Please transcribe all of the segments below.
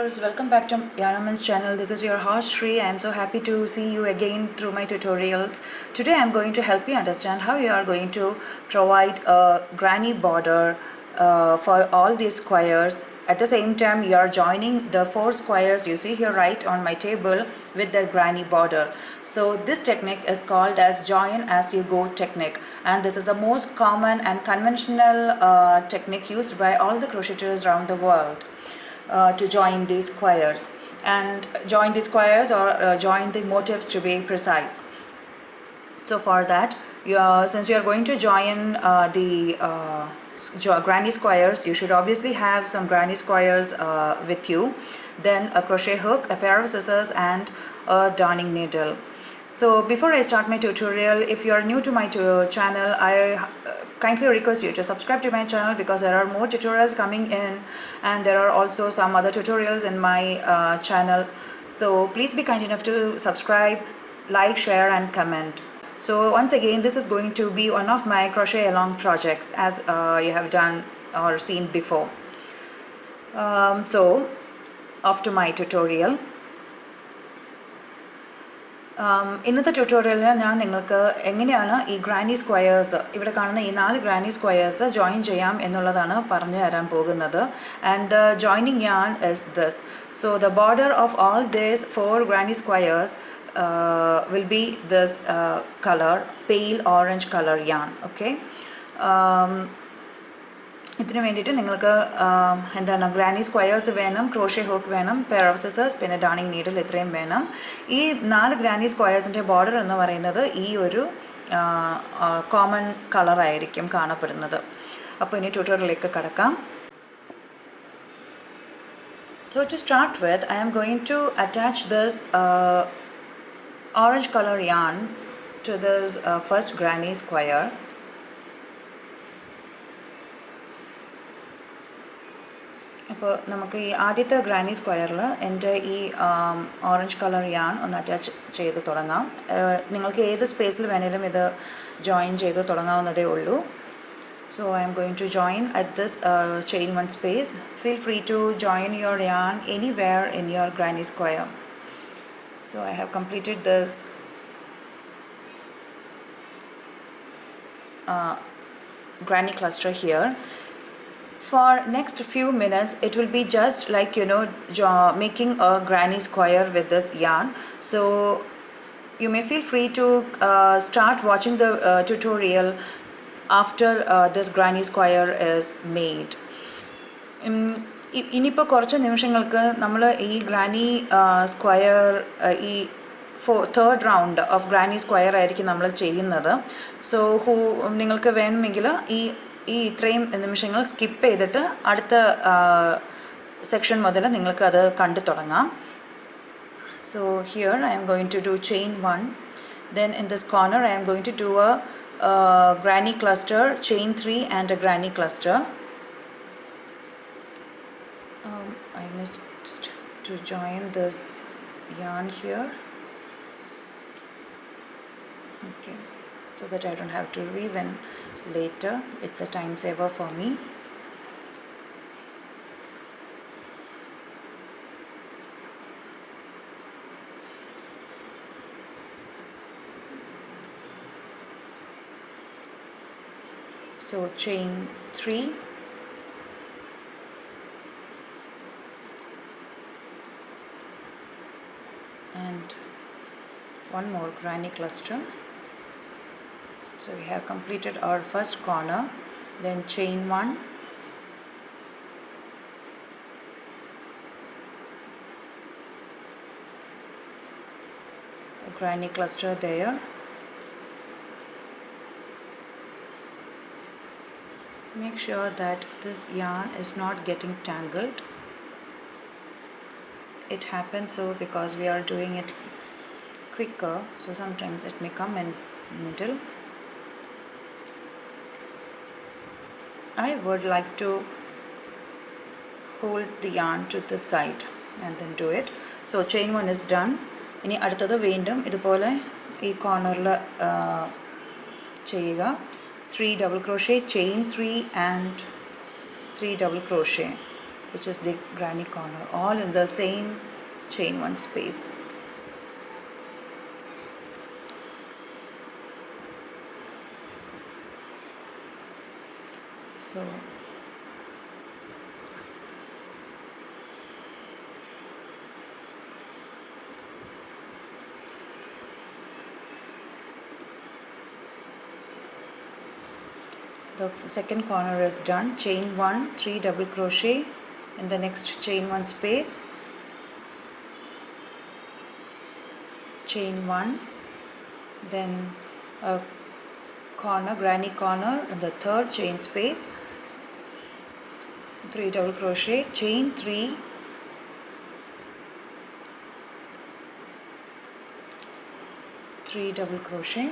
viewers, welcome back to Yanaman's channel. This is your host Shri. I am so happy to see you again through my tutorials. Today I am going to help you understand how you are going to provide a granny border for all these squares. At the same time, you are joining the 4 squares you see here right on my table with their granny border. So this technique is called as join as you go technique, and this is the most common and conventional technique used by all the crocheters around the world. To join these squares or join the motifs to be precise. So for that, since you are going to join the granny squares, you should obviously have some granny squares with you, then a crochet hook, a pair of scissors and a darning needle. So before I start my tutorial, if you are new to my channel, I kindly request you to subscribe to my channel because there are more tutorials coming in, and there are also some other tutorials in my channel. So please be kind enough to subscribe, like, share and comment. So once again, this is going to be one of my crochet along projects, as you have done or seen before. So off to my tutorial. ഇന്നത്തെ ട്യൂട്ടോറിയലിൽ ഞാൻ നിങ്ങൾക്ക് എങ്ങനെയാണ് ഈ granny squares, ഇവിടെ കാണുന്ന ഈ 4 granny squares join ചെയ്യാം എന്നുള്ളതാണ് പറഞ്ഞു തരാൻ പോകുന്നത്. And the joining yarn is this. So the border of all these 4 granny squares will be this color, pale orange color yarn. Okay. ഇതിനു വേണ്ടിയിട്ട് നിങ്ങൾക്ക് എന്താണ് ഗ്രാനി സ്ക്വയേഴ്സ് വേണം, ക്രോഷേ ഹൂക്ക് വേണം, പെയർ ഓഫ് സിസേഴ്സ്, പിന്നെ ഡാർണിങ് നീഡിൽ ഇത്രയും വേണം. ഈ 4 ഗ്രാനി സ്ക്വയേഴ്സിൻ്റെ ബോർഡർ എന്ന് പറയുന്നത് ഈ ഒരു കോമൺ കളറായിരിക്കും കാണപ്പെടുന്നത്. അപ്പോൾ ഇനി ട്യൂട്ടോറിയലിലേക്ക് കടക്കാം. So to start with, I am going to attach this orange color yarn to this first granny square. അപ്പോൾ നമുക്ക് ഈ ആദ്യത്തെ ഗ്രാനി സ്ക്വയറിൽ എൻ്റെ ഈ ഓറഞ്ച് കളർ യാൺ ഒന്ന് അറ്റാച്ച് ചെയ്ത് തുടങ്ങാം. നിങ്ങൾക്ക് ഏത് സ്പേസിൽ വേണേലും ഇത് ജോയിൻ ചെയ്ത് തുടങ്ങാവുന്നതേ ഉള്ളൂ. So I am going to join at this chain 1 space. Feel free to join your yarn anywhere in your granny square. So I have completed this granny cluster here. For next few minutes it will be just like making a granny square with this yarn. So you may feel free to start watching the tutorial after this granny square is made. ഇനിയിപ്പോൾ കുറച്ച് നിമിഷങ്ങൾക്ക് നമ്മൾ ഈ granny square ഈ third round of granny square ആയിരിക്കും നമ്മൾ ചെയ്യുന്നത്. So നിങ്ങൾക്ക് വേണമെങ്കിൽ ഈ ഇത്രയും നിമിഷങ്ങൾ സ്കിപ്പ് ചെയ്തിട്ട് അടുത്ത സെക്ഷൻ മുതൽ നിങ്ങൾക്ക് അത് കണ്ടു തുടങ്ങാം. So here I am going to do chain 1, then in this corner I am going to do a granny cluster, chain 3 and a granny cluster. I missed to join this yarn here, okay, so that I don't have to weave in later. It's a time saver for me. So chain 3 and one more granny cluster. So we have completed our first corner, then chain 1, a granny cluster there, make sure that this yarn is not getting tangled. It happens so because we are doing it quicker, so sometimes it may come in middle. I would like to hold the yarn to this side and then do it. So chain 1 is done. ഇനി അടുത്തത് വീണ്ടും ഇതുപോലെ ഈ കോർണറിൽ ചെയ്യുക. 3 double crochet, chain 3 and 3 double crochet. which is the granny corner, all in the same chain 1 space. So the second corner is done. Chain 1, 3 double crochet in the next chain 1 space, chain 1, then a corner, granny corner in the third chain space, 3 double crochet, chain 3, double crochet,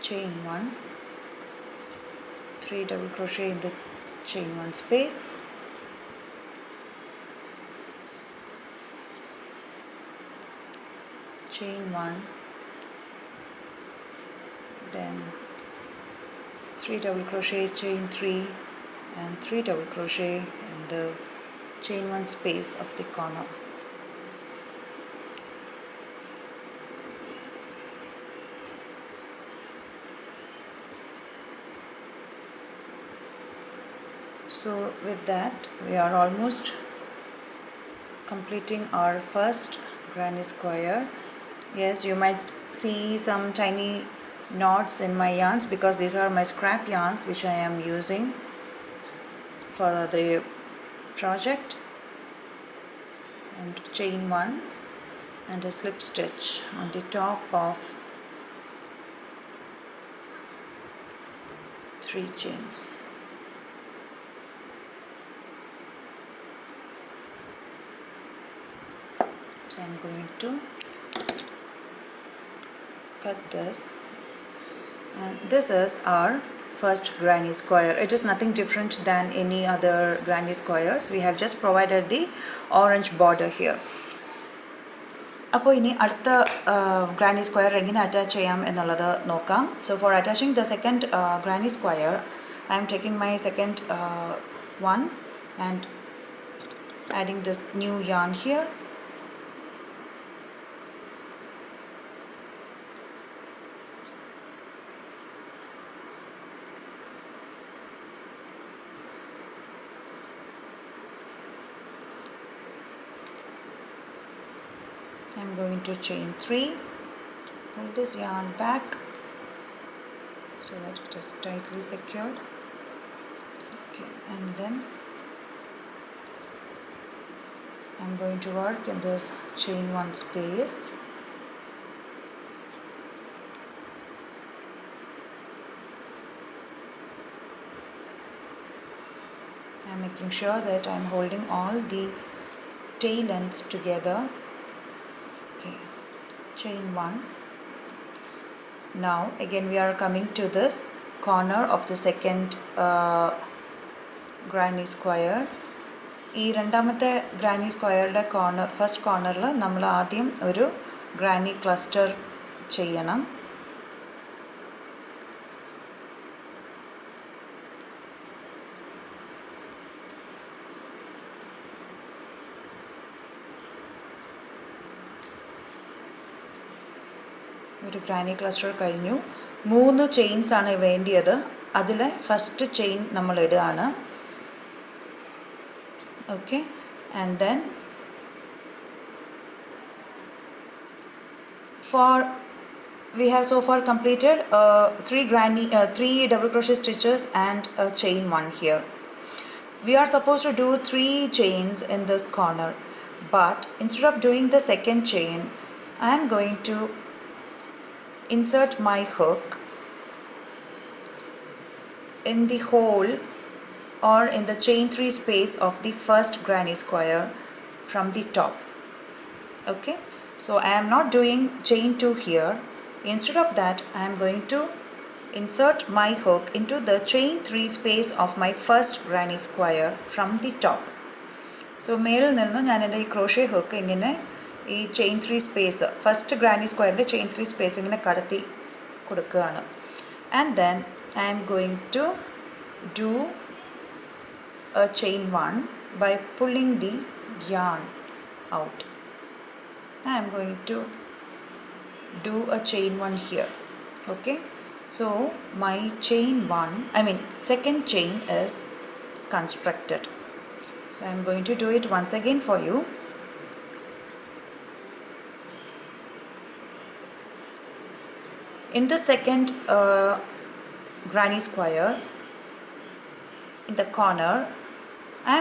chain 1, 3 double crochet in the chain 1 space, chain 1, then 3 double crochet, chain 3 and 3 double crochet in the chain 1 space of the corner. So with that we are almost completing our first granny square. Yes, you might see some tiny knots in my yarns because these are my scrap yarns which I am using for the project. And chain 1 and a slip stitch on the top of 3 chains. So I'm going to cut this, and this is our first granny square. It is nothing different than any other granny squares. We have just provided the orange border here. അപ്പോൾ ഇനി അടുത്ത granny square എങ്ങനെ attach ചെയ്യാം എന്നുള്ളത് നോക്കാം. So for attaching the second granny square, I am taking my second one and adding this new yarn here. I'm going to chain 3, pull this yarn back so that it is tightly secured. Okay, and then I'm going to work in this chain 1 space. I'm making sure that I'm holding all the tail ends together. Okay, chain 1. Now again we are coming to this corner of the second granny square. ഈ രണ്ടാമത്തെ granny സ്ക്വയറുടെ corner, first കോർണറിൽ നമ്മൾ ആദ്യം ഒരു granny cluster ചെയ്യണം. ഒരു granny cluster കഴിഞ്ഞു. 3 chains ആണ് വേണ്ടിയത്. അതിലെ ഫസ്റ്റ് ചെയിൻ നമ്മൾ ഇടുകയാണ്. Okay, and then we have so far completed 3 double crochet stitches and a chain 1 here. We are supposed to do 3 chains in this corner, but instead of doing the second chain, I am going to insert my hook in the hole or in the chain 3 space of the first granny square from the top. Okay, so I am not doing chain 2 here. Instead of that, I am going to insert my hook into the chain 3 space of my first granny square from the top. So മേലിൽ നിന്ന് ഞാൻ എൻ്റെ ഈ crochet hook ഇങ്ങനെ ഈ chain 3 space first granny square chain 3 space ഇങ്ങനെ കടത്തി കൊടുക്കുകയാണ്. And then I am going to do a chain 1 by pulling the yarn out. I am going to do a chain 1 here. Okay, so my chain 1 second chain is constructed. So I am going to do it once again for you. In the second granny square, in the corner, I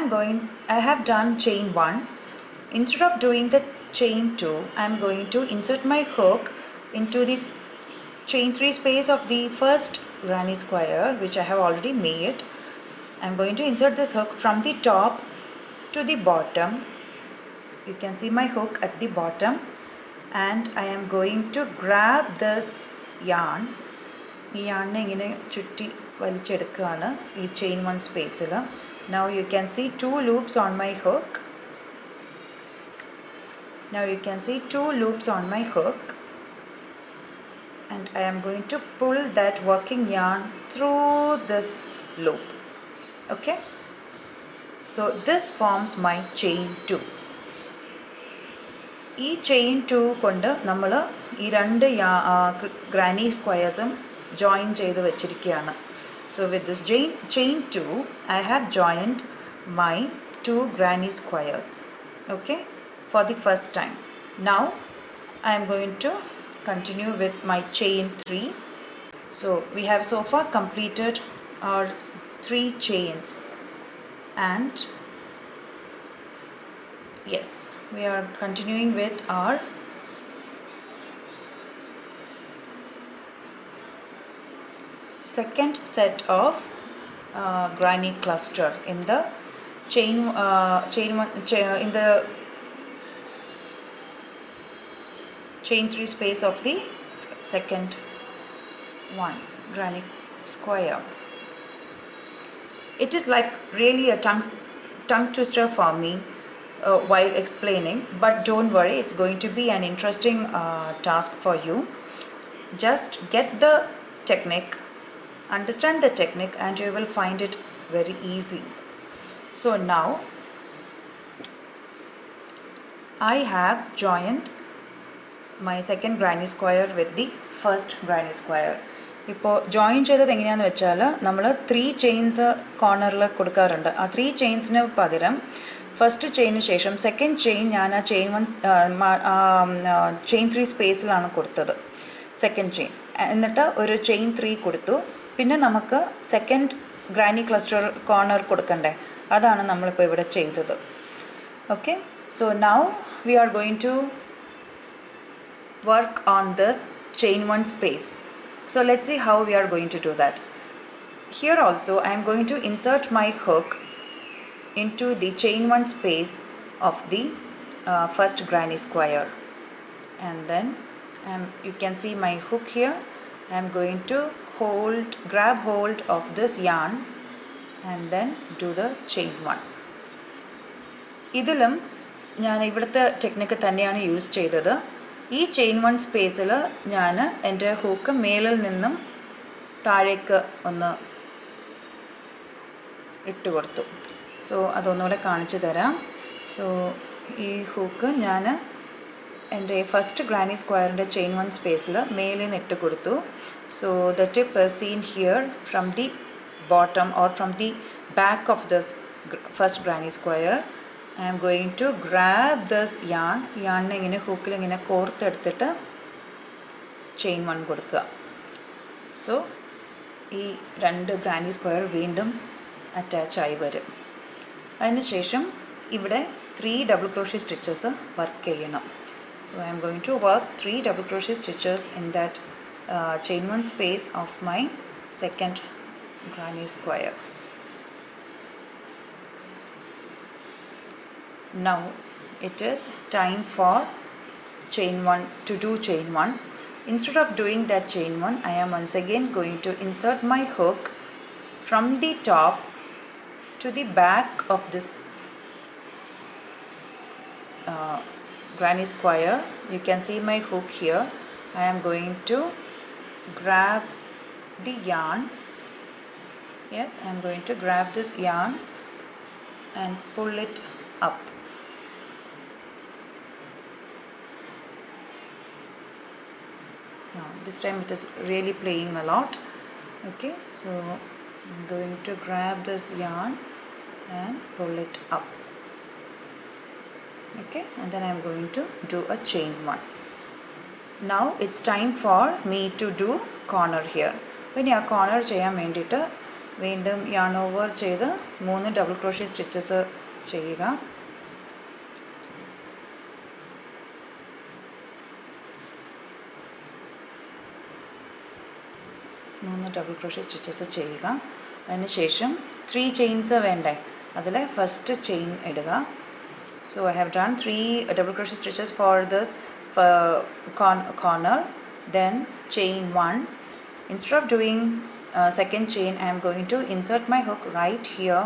have done chain 1. Instead of doing the chain 2, I am going to insert my hook into the chain 3 space of the first granny square, which I have already made. I am going to insert this hook from the top to the bottom. You can see my hook at the bottom, and I am going to grab this yarn. ഈ yarn ഇങ്ങനെ ചുറ്റി വലിച്ചെടുക്കുകയാണ് ഈ chain 1 സ്പേസിൽ. Now you can see 2 loops on my hook. And I am going to pull that working yarn through this loop. Okay, so this forms my chain 2. ഈ chain 2 കൊണ്ട് നമ്മൾ ഈ രണ്ട് granny squaresഉം join ചെയ്ത് വെച്ചിരിക്കുകയാണ്. So with this chain 2, I have joined my 2 granny squares. Okay, for the first time. Now I am going to continue with my chain 3. So we have so far completed our 3 chains, and yes, we are continuing with our second set of granny cluster in the chain 1 in the chain 3 space of the second one granny square. It is like really a tongue twister for me while explaining, but don't worry, it's going to be an interesting task for you. Just get the technique, understand the technique, and you will find it very easy. So now I have joined my second granny square with the first granny square. ഇപ്പോൾ join ചെയ്തത് എങ്ങനെയാണെന്ന് വെച്ചാൽ നമ്മൾ 3 chains കോർണറിൽ കൊടുക്കാറുണ്ട്. ആ 3 ചെയിൻസിന് പകരം first ചെയിന് ശേഷം സെക്കൻഡ് ചെയിൻ ഞാൻ ആ ചെയിൻ 3 സ്പേസിലാണ് കൊടുത്തത്, സെക്കൻഡ് ചെയിൻ. എന്നിട്ട് ഒരു ചെയിൻ 3 കൊടുത്തു. പിന്നെ നമുക്ക് സെക്കൻഡ് ഗ്രാനി ക്ലസ്റ്റർ കോർണർ കൊടുക്കണ്ടേ, അതാണ് നമ്മളിപ്പോൾ ഇവിടെ ചെയ്തത്. Okay, so now we are going to work on this chain 1 space. So let's see how we are going to do that. Here also I am going to insert my hook into the chain 1 space of the first granny square, and then you can see my hook here. I am going to grab hold of this yarn and then do the chain 1. ഇതിലും ഞാൻ ഇവിടുത്തെ technique തന്നെയാണ് use ചെയ്തത്. ഈ chain 1 സ്പേസിൽ ഞാൻ എൻ്റെ hook മേലിൽ നിന്നും താഴേക്ക് ഒന്ന് ഇട്ട് കൊടുത്തു. സോ അതൊന്നുകൂടെ കാണിച്ചു തരാം. സോ ഈ ഹൂക്ക് ഞാൻ എൻ്റെ ഫസ്റ്റ് ഗ്രാനി സ്ക്വയറിൻ്റെ ചെയിൻ 1 സ്പേസിൽ മേലിൽ നിന്ന് ഇട്ട് കൊടുത്തു. So the tip is seen here from the bottom or from the back of this first granny square. I am going to grab this yarn. യാണിനെ ഇങ്ങനെ ഹൂക്കിൽ ഇങ്ങനെ കോർത്തെടുത്തിട്ട് ചെയിൻ 1 കൊടുക്കുക. സോ ഈ 2 ഗ്രാനി സ്ക്വയർ വീണ്ടും അറ്റാച്ച് ആയി വരും. അതിനുശേഷം ഇവിടെ 3 ഡബിൾ ക്രോഷേ സ്റ്റിച്ചസ് വർക്ക് ചെയ്യണം. So I am going to work 3 double crochet stitches in that chain 1 space of my second granny square. Now it is time for chain 1 to do chain 1. Instead of doing that chain 1, I am once again going to insert my hook from the top to the back of this granny square, you can see my hook here. I am going to grab the yarn. Yes, I am going to grab this yarn and pull it up. Now this time it is really playing a lot. Okay, so I'm going to grab this yarn and pull it up. Okay, and then I'm going to do a chain one. Now it's time for me to do corner here. When you corner ചെയ്യാൻ വേണ്ടിയിട്ട് വീണ്ടും yarn over ചെയ്ത് 3 double crochet stitches ചെയ്യുക. Double crochet stitches ചെയ്യുക. അതിനുശേഷം 3 chains വേണ്ടേ, അതിൽ first chain ഇടുക. So I have done 3 double crochet stitches for this corner, then chain 1. Instead of doing second chain, I am going to insert my hook right here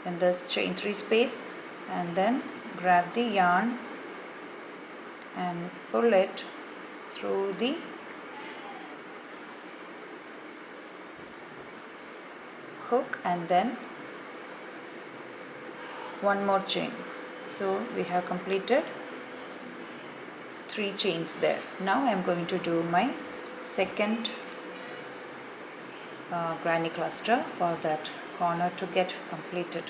in this chain 3 space and then grab the yarn and pull it through the hook and then one more chain. So we have completed 3 chains there. Now I am going to do my second granny cluster for that corner to get completed.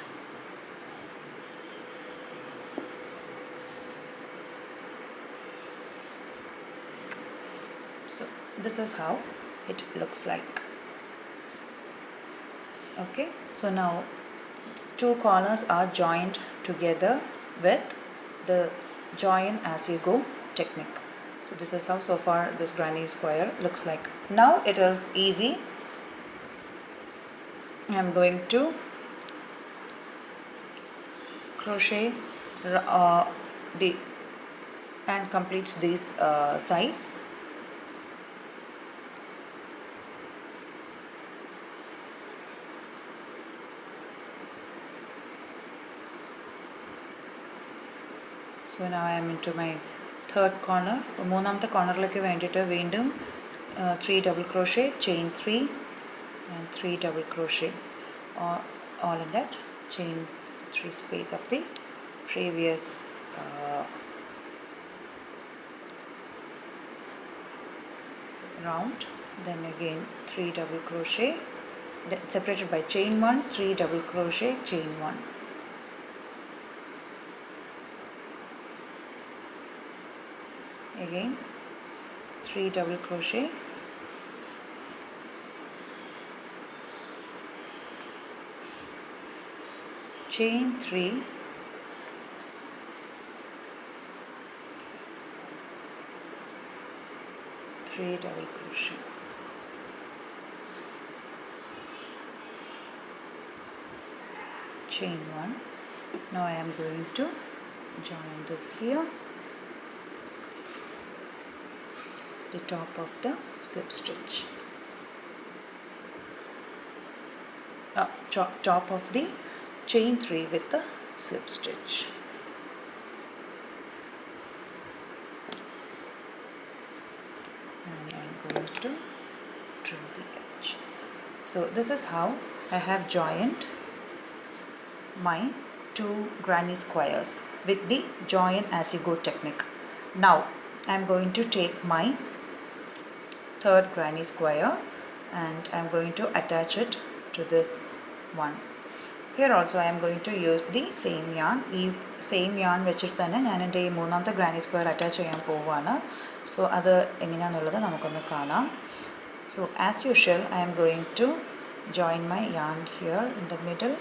So this is how it looks like. Okay, so now 2 corners are joined together with the join as you go technique. So this is how so far this granny square looks like. Now it is easy. I am going to crochet and complete these sides. So now I am into my third corner. മൂന്നാമത്തെ കോർണറിലേക്ക് വേണ്ടിയിട്ട് വീണ്ടും 3 double crochet, chain 3 and 3 double crochet, all in that chain 3 space of the previous round. Then again 3 double crochet, separated by chain 1, 3 double crochet, chain 1. Again 3 double crochet, chain 3, double crochet, chain 1. Now I am going to join this here, the top of the slip stitch, top of the chain 3 with the slip stitch. And I am going to trim the edge. So this is how I have joined my 2 granny squares with the join as you go technique. Now I am going to take my third granny square and I am going to attach it to this one. Here also I am going to use the same yarn. Same yarn വെച്ചിട്ട് തന്നെ ഞാൻ എൻ്റെ ഈ മൂന്നാമത്തെ granny square attach ചെയ്യാൻ പോവുകയാണ്. So അത് എങ്ങനെയാണെന്നുള്ളത് നമുക്കൊന്ന് കാണാം. So as usual I am going to join my yarn here in the middle.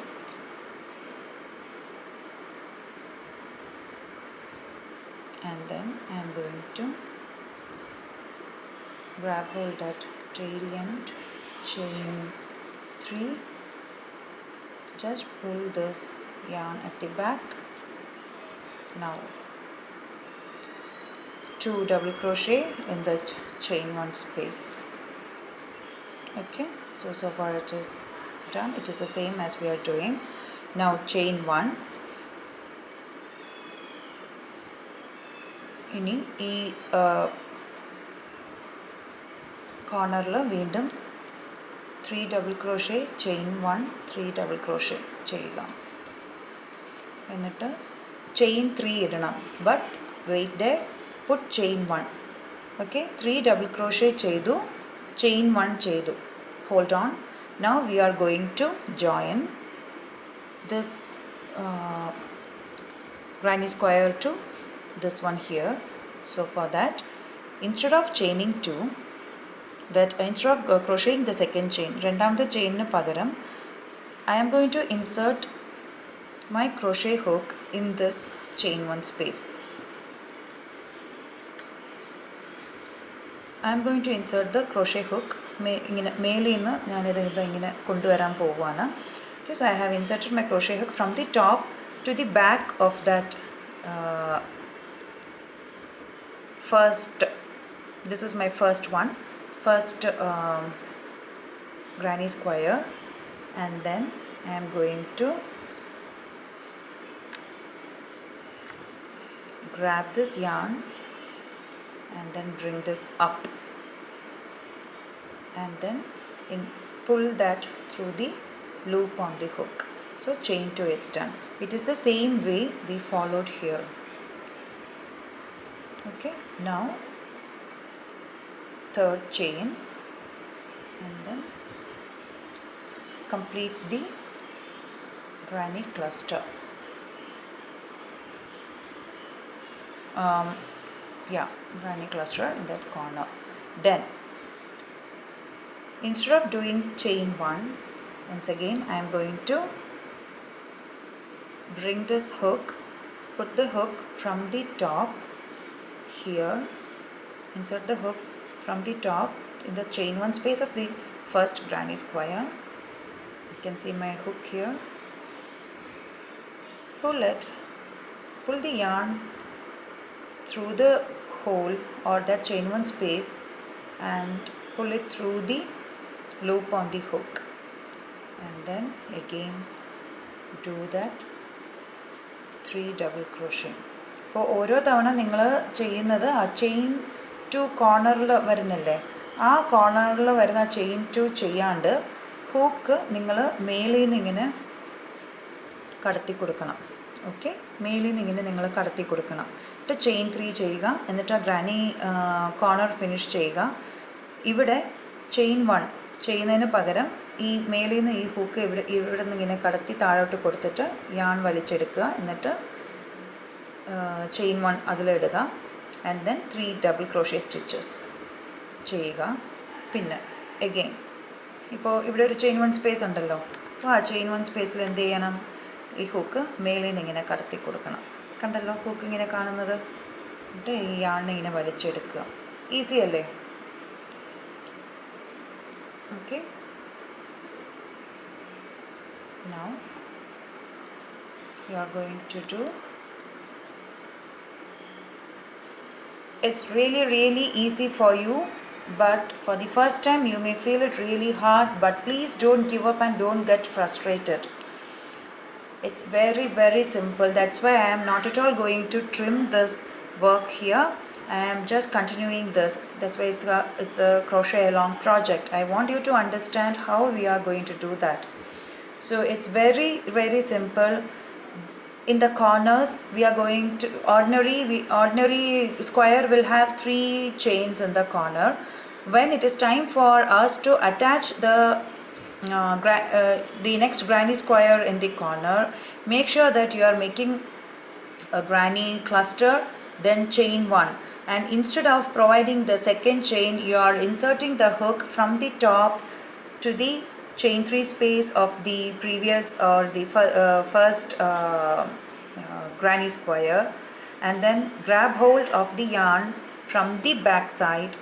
And then I am going to grab hold at tail end, chain 3, just pull this yarn at the back. Now 2 double crochet in the chain 1 space. Okay, so far it is done. It is the same as we are doing. Now chain 1, ഇനി ഈ കോർണറിൽ വീണ്ടും 3 double crochet chain 1 3 double crochet ചെയ്യുക. എന്നിട്ട് chain 3 ഇടണം. But wait there, put chain 1. Okay, 3 double crochet ചെയ്തു, chain 1 ചെയ്തു. Hold on. Now we are going to join this granny square to this one here. So for that, instead of chaining 2, instead of crocheting the second chain, രണ്ടാമത്തെ ചെയിനിന് പകരം I am going to insert my crochet hook in this chain 1 space. I am going to insert the crochet hook. ഇങ്ങനെ മേളിൽ നിന്ന് ഞാനിത് ഇങ്ങനെ കൊണ്ടുവരാൻ പോവുകയാണ്. Okay, so I have inserted my crochet hook from the top to the back of that first. This is my first granny square, and then I am going to grab this yarn and then bring this up, and then pull that through the loop on the hook. So chain 2 is done. It is the same way we followed here. Okay, now third chain, and then complete the granny cluster. Granny cluster in that corner. Then instead of doing chain 1, once again I am going to bring this hook, put the hook from the top here, insert the hook from the top in the chain 1 space of the first granny square. You can see my hook here. Pull the yarn through the hole or that chain 1 space and pull it through the loop on the hook, and then again do that 3 double crochet. അപ്പോൾ ഓരോ തവണ നിങ്ങൾ ചെയ്യുന്നത് ആ chain 2 കോർണറിൽ വരുന്നില്ലേ, ആ കോർണറിൽ വരുന്ന ചെയിൻ 2 ചെയ്യാണ്ട് ഹൂക്ക് നിങ്ങൾ മേലിൽ നിന്ന് ഇങ്ങനെ കടത്തി കൊടുക്കണം. ഓക്കെ, മേലിൽ നിന്ന് ഇങ്ങനെ നിങ്ങൾ കടത്തി കൊടുക്കണം. എന്നിട്ട് ചെയിൻ 3 ചെയ്യുക, എന്നിട്ട് ആ ഗ്രാനി കോർണർ ഫിനിഷ് ചെയ്യുക. ഇവിടെ ചെയിൻ 1 ചെയ്യുന്നതിന് പകരം ഈ മേലിൽ നിന്ന് ഈ ഹൂക്ക് ഇവിടെ നിന്ന് ഇങ്ങനെ കടത്തി താഴോട്ട് കൊടുത്തിട്ട് യാൺ വലിച്ചെടുക്കുക. എന്നിട്ട് ചെയിൻ 1 അതിലിടുക, and then 3 double crochet stitches ചെയ്യുക. പിന്നെ എഗെയിൻ ഇപ്പോൾ ഇവിടെ ഒരു ചെയിൻ 1 സ്പേസ് ഉണ്ടല്ലോ, അപ്പോൾ ആ ചെയിൻ 1 സ്പേസിൽ എന്ത് ചെയ്യണം, ഈ ഹൂക്ക് മേലിൽ നിന്ന് ഇങ്ങനെ കടത്തി കൊടുക്കണം. കണ്ടല്ലോ ഹൂക്ക് ഇങ്ങനെ കാണുന്നത്. എന്നിട്ട് ഈ യാണിനെ ഇങ്ങനെ വലിച്ചെടുക്കുക. ഈസി അല്ലേ? Okay, now you are going to do, it's really easy for you, but for the first time you may feel it really hard, but please don't give up and don't get frustrated. It's very simple. That's why I am not at all going to trim this work here. I am just continuing this. That's why it's a crochet along project. I want you to understand how we are going to do that. So it's very simple. In the corners we are going to ordinary square will have 3 chains in the corner. When it is time for us to attach the next granny square in the corner, make sure that you are making a granny cluster, then chain 1, and instead of providing the second chain, you are inserting the hook from the top to the chain 3 space of the previous or the first granny square, and then grab hold of the yarn from the back side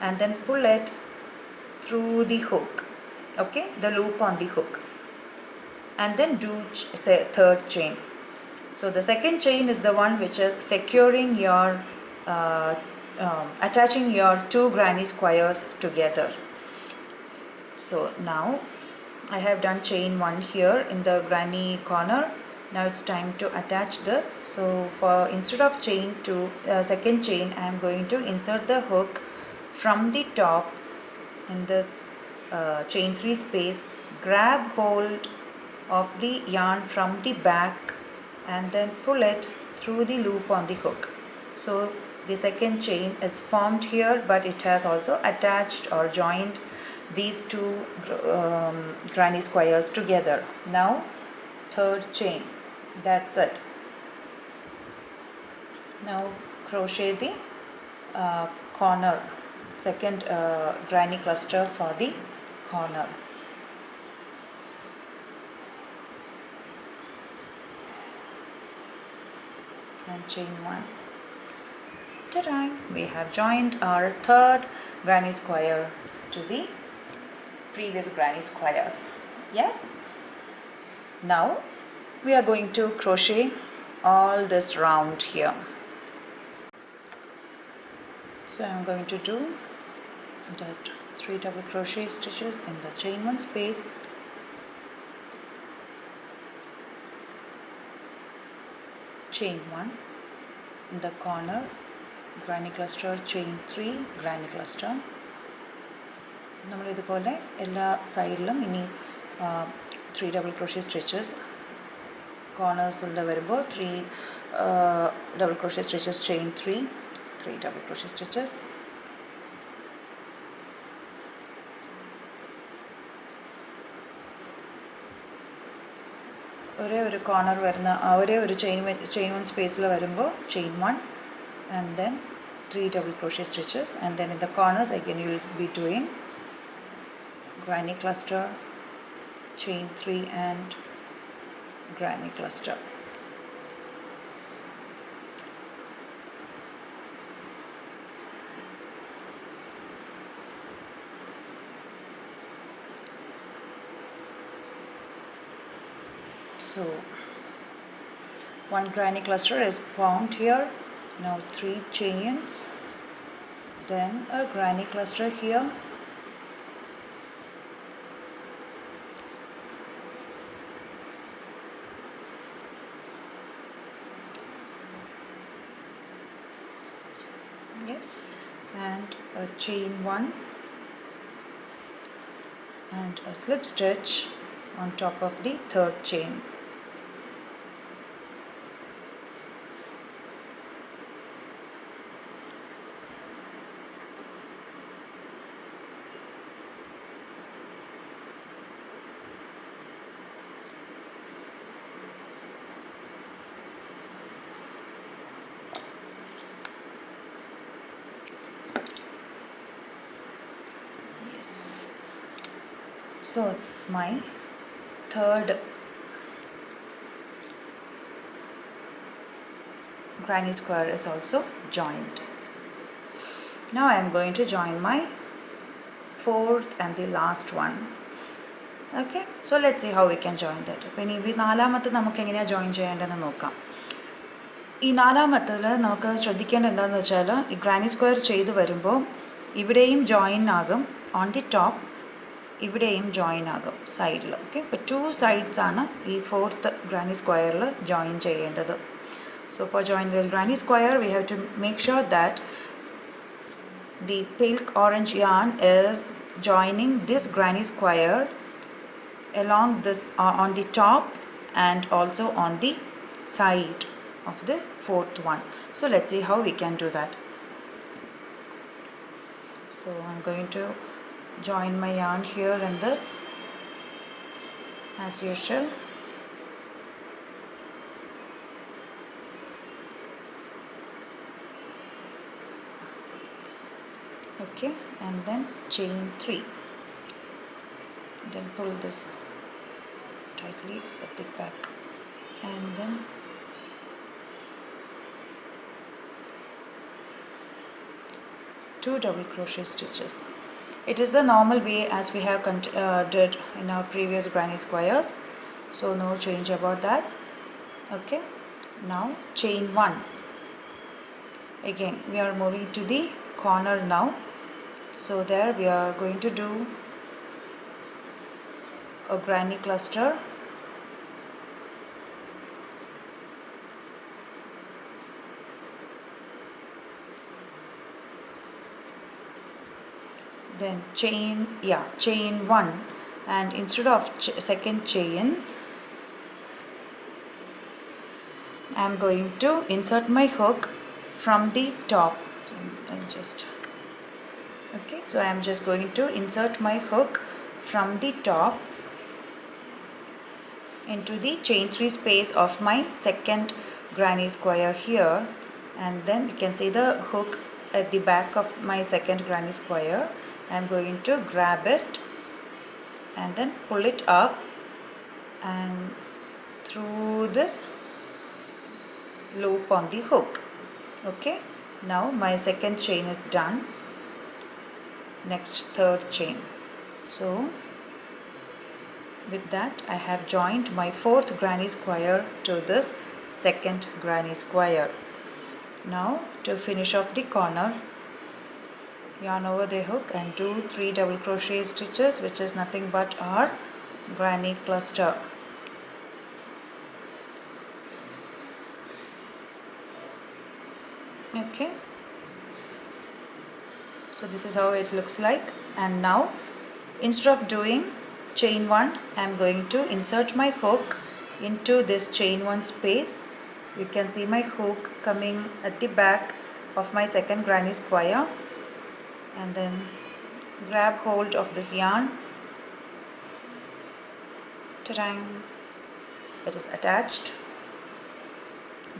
and then pull it through the hook, okay, the loop on the hook, and then do third chain. So the second chain is the one which is securing your attaching your 2 granny squares together. So now I have done chain 1 here in the granny corner. Now it's time to attach this. So for instead of chain 2, second chain, I am going to insert the hook from the top in this chain 3 space, grab hold of the yarn from the back and then pull it through the loop on the hook. So the second chain is formed here, but it has also attached or joined these two granny squares together. Now third chain, that's it. Now crochet the corner, second granny cluster for the corner. And chain 1. Ta-da! We have joined our third granny square to the previous granny squares. Yes? Now we are going to crochet all this round here. So I am going to do that 3 double crochet stitches in the chain 1 space, chain 1 in the corner, granny cluster, chain 3 granny cluster. നമ്മൾ ഇതുപോലെ എല്ലാ സൈഡിലും ഇനി 3 double crochet stitches, corners വരുമ്പോൾ 3 double crochet stitches, chain 3 double crochet stitches, ഒരേ ഒരു corner വരുന്ന ഒരേ ഒരു ചെയിൻ 1 സ്പേസിൽ വരുമ്പോൾ chain 1 and then 3 double crochet stitches, and then in the corners again you will be doing granny cluster, chain 3 and granny cluster. So one granny cluster is formed here. Now 3 chains, then a granny cluster here, yes, and a chain 1 and a slip stitch on top of the third chain. So my third granny square is also joined. Now I am going to join my fourth and the last one. Okay, so let's see how we can join that. ഇനി ഈ നാലാമത്തെ നമുക്ക് എങ്ങനെയാണ് join ചെയ്യേണ്ടതെന്ന് നോക്കാം. ഈ നാലാമത്തിൽ നമുക്ക് ശ്രദ്ധിക്കേണ്ടത് എന്താണെന്ന് വെച്ചാൽ ഈ ഗ്രാനി സ്ക്വയർ ചെയ്ത് വരുമ്പോൾ ഇവിടെയും ജോയിൻ ആകും ഓൺ ദി ടോപ്പ്, ഇവിടെയും ജോയിൻ ആകും സൈഡിൽ. ഓക്കെ, ഇപ്പോൾ 2 sides ആണ് ഈ ഫോർത്ത് ഗ്രാനി സ്ക്വയറിൽ ജോയിൻ ചെയ്യേണ്ടത്. So for joining this granny square we have to make sure that the pale orange yarn is joining this granny square along this on the top and also on the side of the fourth one. So let's see how we can do that. So I'm going to join my yarn here in this as usual. Okay, and then chain 3, then pull this tightly at the back, and then two double crochet stitches. It is the normal way as we have did in our previous granny squares, so no change about that. Okay, now chain 1. Again we are moving to the corner now, so there we are going to do a granny cluster, then chain, chain 1, and instead of second chain I am going to insert my hook from the top. So I am just going to insert my hook from the top into the chain 3 space of my second granny square here, and then you can see the hook at the back of my second granny square. I am going to grab it and then pull it up and through this loop on the hook. Okay, now my second chain is done. Next, third chain. So with that I have joined my fourth granny square to this second granny square. Now to finish off the corner, yarn over the hook and do 3 double crochet stitches, which is nothing but our granny cluster. Okay, so this is how it looks like. And now instead of doing chain 1, I am going to insert my hook into this chain 1 space. You can see my hook coming at the back of my second granny square, and then grab hold of this yarn. Ta-dang! It is attached.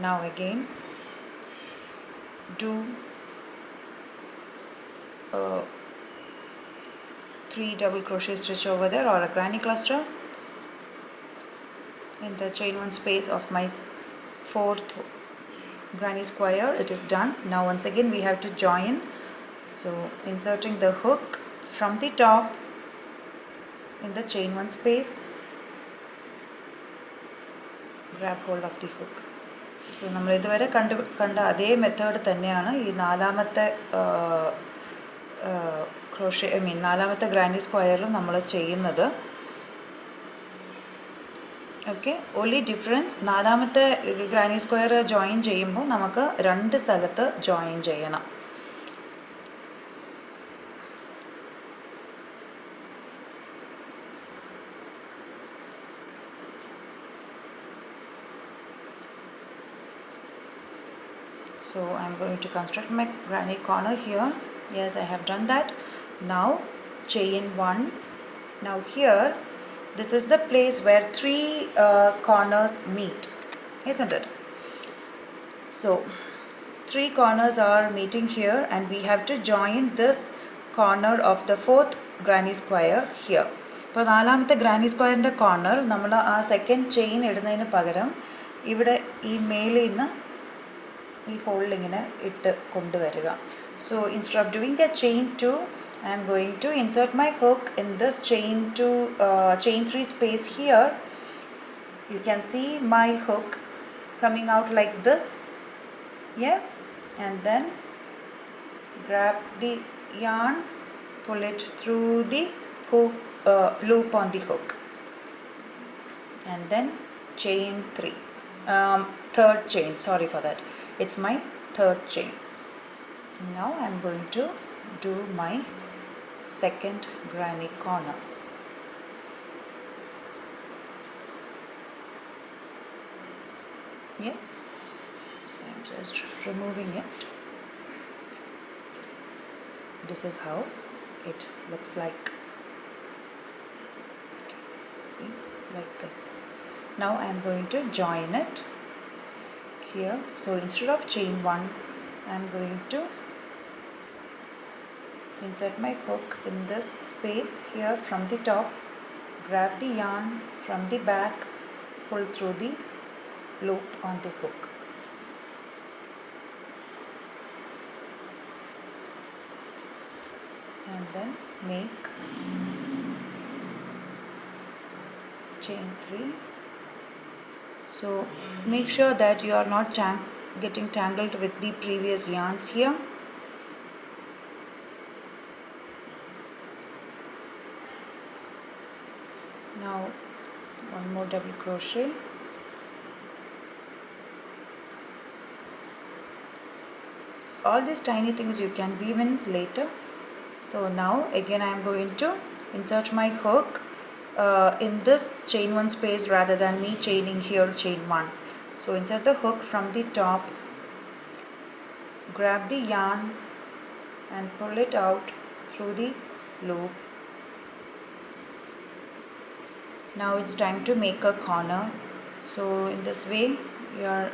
Now again do 3 double crochet stitch over there, or a granny cluster, in the chain 1 space of my fourth granny square. It is done. Now once again we have to join. So inserting the hook from the top in the chain 1 space, grab hold of the hook. So നമ്മൾ ഇതുവരെ കണ്ട അതേ method തന്നെയാണ് ഈ നാലാമത്തെ നാലാമത്തെ granny സ്ക്വയറിലും നമ്മൾ ചെയ്യുന്നത്. ഓക്കെ, ഓൺലി ഡിഫറൻസ് നാലാമത്തെ ഗ്രാനി സ്ക്വയർ ജോയിൻ ചെയ്യുമ്പോൾ നമുക്ക് 2 സ്ഥലത്ത് ജോയിൻ ചെയ്യണം. So I am going to construct my granny corner here. Yes, I have done that. Now chain 1. Now here, this is the place where 3 corners meet, isn't it? So 3 corners are meeting here, and we have to join this corner of the 4th granny square here. അപ്പോൾ നാലാമത്തെ granny സ്ക്വയറിൻ്റെ corner നമ്മൾ ആ second chain ഇടുന്നതിന് പകരം ഇവിടെ ഈ മേലിൽ നിന്ന് ഈ ഹോളിലിങ്ങനെ ഇട്ട് കൊണ്ടുവരിക. So instead of doing the chain 2, I am going to insert my hook in this chain 3 space here. You can see my hook coming out like this, yeah, and then grab the yarn, pull it through the hook, loop on the hook, and then chain 3, third chain, sorry for that, it's my third chain. Now I am going to do my second granny corner. Yes, so I am just removing it. This is how it looks like. Okay, see, like this. Now I am going to join it here. So instead of chain 1, I am going to insert my hook in this space here from the top, grab the yarn from the back, pull through the loop on the hook. And then make chain 3. So make sure that you are not getting tangled with the previous yarns here. Now one more double crochet. So all these tiny things you can weave in later. So now again I am going to insert my hook in this chain 1 space rather than me chaining here chain 1. So insert the hook from the top, grab the yarn and pull it out through the loop. Now it's time to make a corner. So in this way you are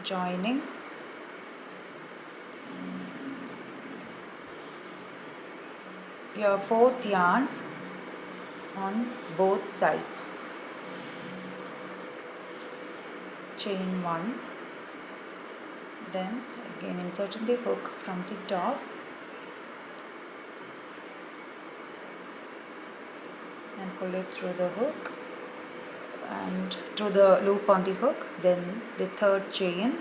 joining your fourth yarn on both sides. Chain 1, then again inserting the hook from the top and pull it through the hook and through the loop on the hook, then the third chain,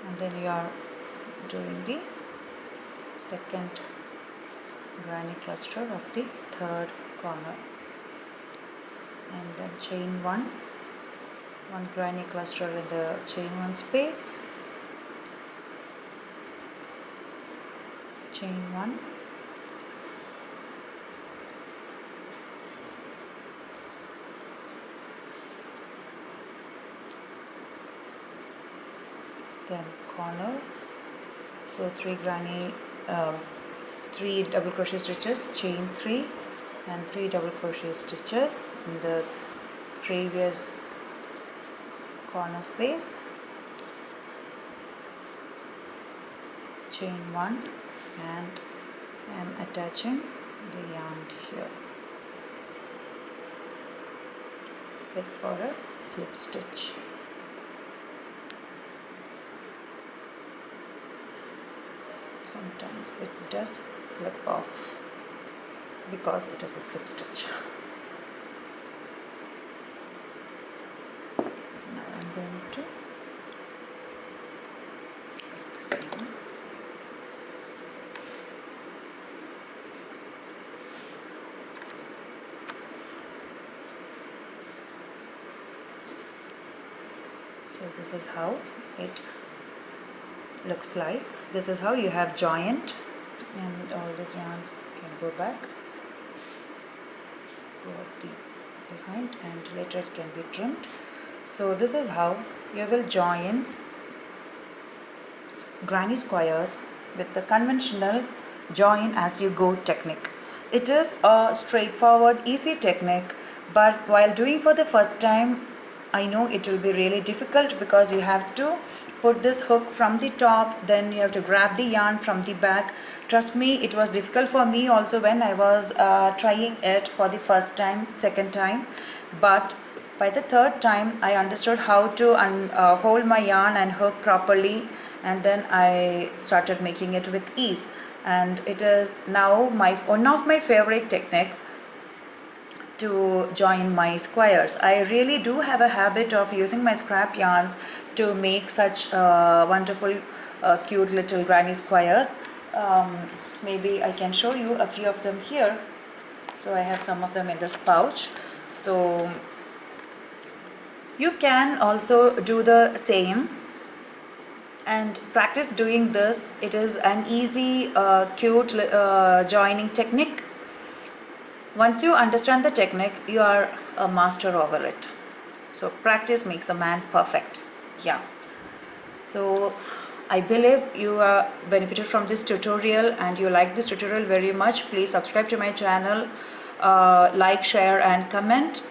and then you are doing the second granny cluster of the third corner, and then chain 1, one granny cluster in the chain 1 space, chain 1, then corner. So 3 double crochet stitches, chain 3 and 3 double crochet stitches in the previous corner space, chain 1, and I am attaching the yarn here. Wait for a slip stitch. Sometimes it does slip off because it is a slip stitch. So now I am going to put this in. So this is how it looks like. This is how you have joined, and all these yarns can go back, go at the behind, and later it can be trimmed. So this is how you will join granny squares with the conventional join as you go technique. It is a straightforward, easy technique, but while doing for the first time, I know it will be really difficult because you have to put this hook from the top, then you have to grab the yarn from the back. Trust me, it was difficult for me also when I was trying it for the first time, second time, but by the third time I understood how to hold my yarn and hook properly, and then I started making it with ease, and it is now one of my favorite techniques to join my squares. I really do have a habit of using my scrap yarns to make such wonderful cute little granny squares. Maybe I can show you a few of them here. So I have some of them in this pouch. So you can also do the same and practice doing this. It is an easy cute joining technique. Once you understand the technique, you are a master over it. So practice makes a man perfect. Yeah. So I believe you benefited from this tutorial and you like this tutorial very much. Please subscribe to my channel, like, share and comment,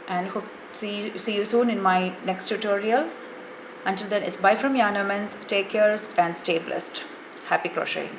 and hope see you soon in my next tutorial. Until then, it's bye from Yarn Women's. Take care and stay blessed. Happy crocheting.